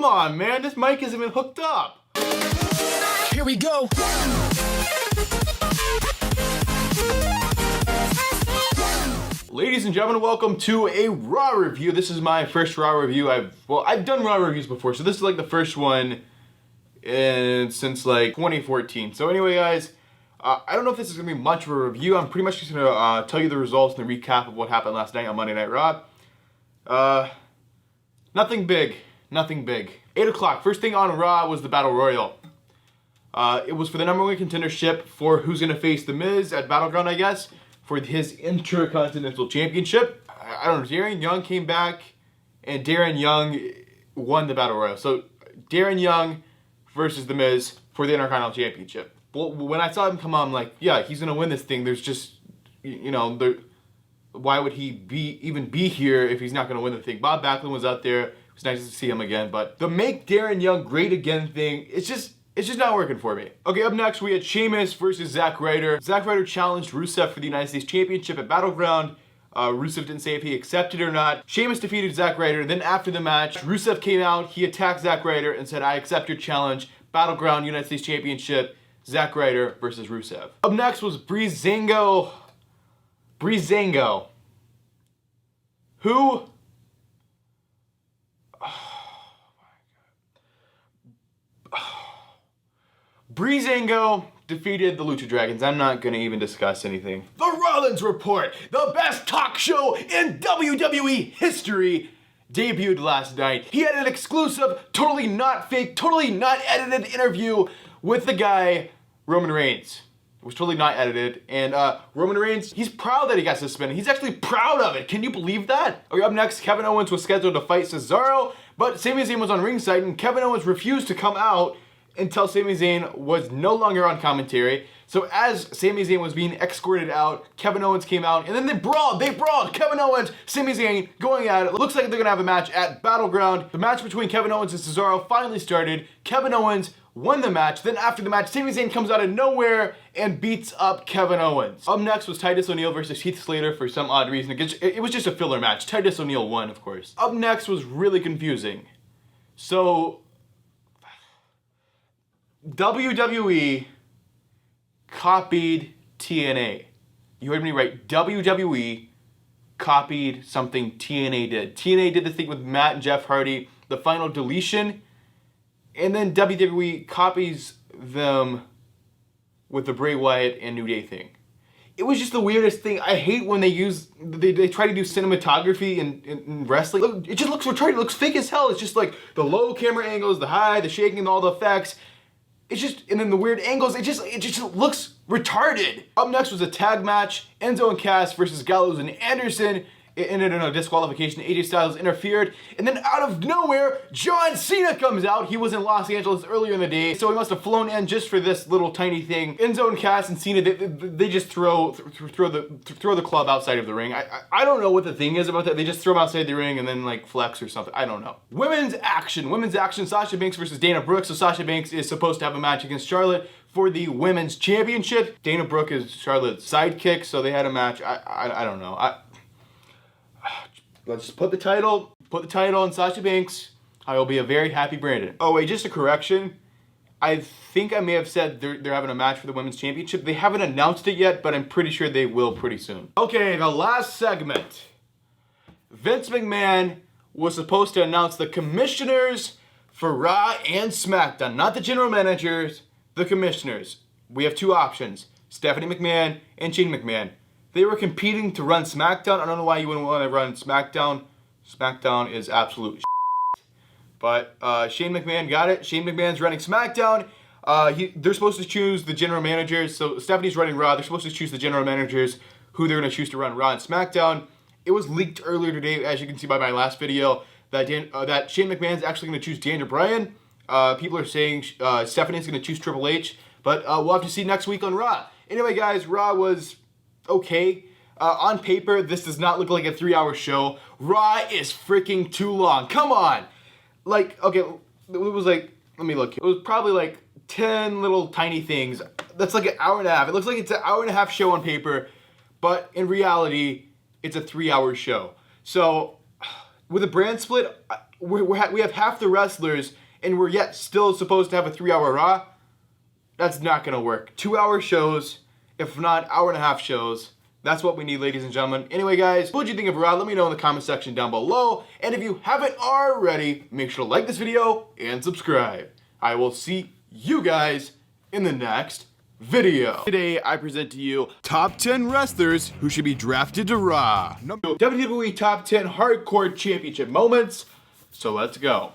on, man. This mic isn't even hooked up. Here we go. Ladies and gentlemen, welcome to a Raw review. This is my first Raw review. I've done Raw reviews before, so this is like the first one since like 2014. So anyway, guys, I don't know if this is gonna be much of a review. I'm pretty much just gonna tell you the results and the recap of what happened last night on Monday Night Raw. Nothing big. 8 o'clock. First thing on Raw was the Battle Royal. It was for the number one contendership for who's gonna face The Miz at Battleground, I guess, for his Intercontinental Championship. I don't know. Darren Young came back, and Darren Young won the Battle Royal. So Darren Young versus The Miz for the Intercontinental Championship. Well, when I saw him come on, I'm like, yeah, he's gonna win this thing. There's just, why would he even be here if he's not gonna win the thing? Bob Backlund was out there. It was nice to see him again, but the make Darren Young great again thing, it's just not working for me. Okay, up next we had Sheamus versus Zack Ryder. Zack Ryder challenged Rusev for the United States Championship at Battleground. Rusev didn't say if he accepted or not. Sheamus defeated Zack Ryder. Then after the match, Rusev came out. He attacked Zack Ryder and said, "I accept your challenge. Battleground United States Championship. Zack Ryder versus Rusev." Up next was Breezango. Who? Breezango defeated the Lucha Dragons. I'm not gonna even discuss anything. The Rollins Report, the best talk show in WWE history, debuted last night. He had an exclusive, totally not fake, totally not edited interview with the guy, Roman Reigns. It was totally not edited. And Roman Reigns, he's proud that he got suspended. He's actually proud of it. Can you believe that? Okay, up next, Kevin Owens was scheduled to fight Cesaro, but Sami Zayn was on ringside, and Kevin Owens refused to come out until Sami Zayn was no longer on commentary. So as Sami Zayn was being escorted out, Kevin Owens came out, and then they brawled. Kevin Owens, Sami Zayn going at it. Looks like they're gonna have a match at Battleground. The match between Kevin Owens and Cesaro finally started. Kevin Owens won the match. Then after the match, Sami Zayn comes out of nowhere and beats up Kevin Owens. Up next was Titus O'Neil versus Heath Slater for some odd reason. It was just a filler match. Titus O'Neil won, of course. Up next was really confusing. So WWE copied TNA. You heard me right. WWE copied something TNA did. TNA did the thing with Matt and Jeff Hardy, the final deletion, and then WWE copies them with the Bray Wyatt and New Day thing. It was just the weirdest thing. I hate when they try to do cinematography in wrestling. Look, it just looks retarded. It looks fake as hell. It's just like the low camera angles, the high, the shaking, and all the effects. It's just, and then the weird angles, it just looks retarded. Up next was a tag match, Enzo and Cass versus Gallows and Anderson. It ended in a disqualification. AJ Styles interfered, and then out of nowhere, John Cena comes out. He was in Los Angeles earlier in the day, so he must have flown in just for this little tiny thing. Enzo and Cass and Cena, they just throw the club outside of the ring. I don't know what the thing is about that. They just throw them outside the ring and then like flex or something. I don't know. Women's action. Sasha Banks versus Dana Brooke. So Sasha Banks is supposed to have a match against Charlotte for the women's championship. Dana Brooke is Charlotte's sidekick, so they had a match. I don't know. Let's just put the title on Sasha Banks. I will be a very happy Brandon. Oh wait, just a correction. I think I may have said they're having a match for the women's championship. They haven't announced it yet, but I'm pretty sure they will pretty soon. Okay, the last segment. Vince McMahon was supposed to announce the commissioners for Raw and SmackDown. Not the general managers, the commissioners. We have two options, Stephanie McMahon and Shane McMahon. They were competing to run SmackDown. I don't know why you wouldn't want to run SmackDown. SmackDown is absolute shit. But Shane McMahon got it. Shane McMahon's running SmackDown. They're supposed to choose the general managers. So Stephanie's running Raw. They're supposed to choose the general managers who they're going to choose to run Raw and SmackDown. It was leaked earlier today, as you can see by my last video, that Shane McMahon's actually going to choose Daniel Bryan. People are saying Stephanie's going to choose Triple H. But we'll have to see next week on Raw. Anyway, guys, Raw was okay. On paper, this does not look like a 3-hour show. Raw is freaking too long. Come on. Like, okay, it was like, let me look. It was probably like 10 little tiny things. That's like an hour and a half. It looks like it's an hour and a half show on paper, but in reality, it's a 3-hour show. So with a brand split, we have half the wrestlers, and we're yet still supposed to have a 3-hour Raw. That's not gonna work. 2-hour shows, if not hour and a half shows. That's what we need, ladies and gentlemen. Anyway, guys, what did you think of Raw? Let me know in the comment section down below. And if you haven't already, make sure to like this video and subscribe. I will see you guys in the next video. Today, I present to you top 10 wrestlers who should be drafted to Raw. WWE Top 10 Hardcore Championship Moments. So let's go.